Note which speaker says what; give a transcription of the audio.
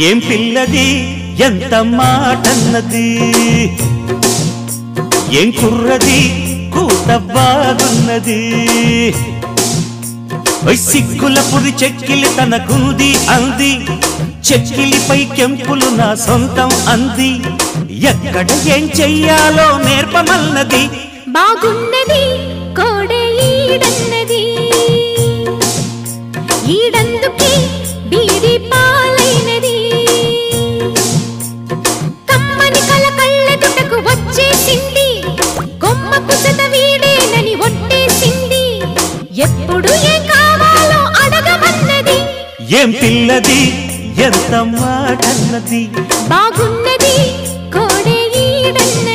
Speaker 1: ఏం పిల్లది ఎంత మాటన్నది ఏం కుర్రది కూత బాగున్నది సిగ్గుల పురి చెక్కిలి తనకుంది అంది చెక్కిలిపై కెంపులు నా సొంతం అంది ఎక్కడ ఏం చెయ్యాలో నేర్పమన్నది
Speaker 2: బాగున్నది కోడే ఈడన్నది ఈడందుకే బీడి పాలైనది కమ్మని కల కళ్ళెదుటకు వచ్చేసింది కొమ్మకు సత వీడేనని ఒట్టేసింది ఎప్పుడు ఏం కావాలో అడగమన్నది
Speaker 1: ఏం పిల్లది ఎంత మాటన్నది
Speaker 2: బాగున్నది కోడే ఈడన్నది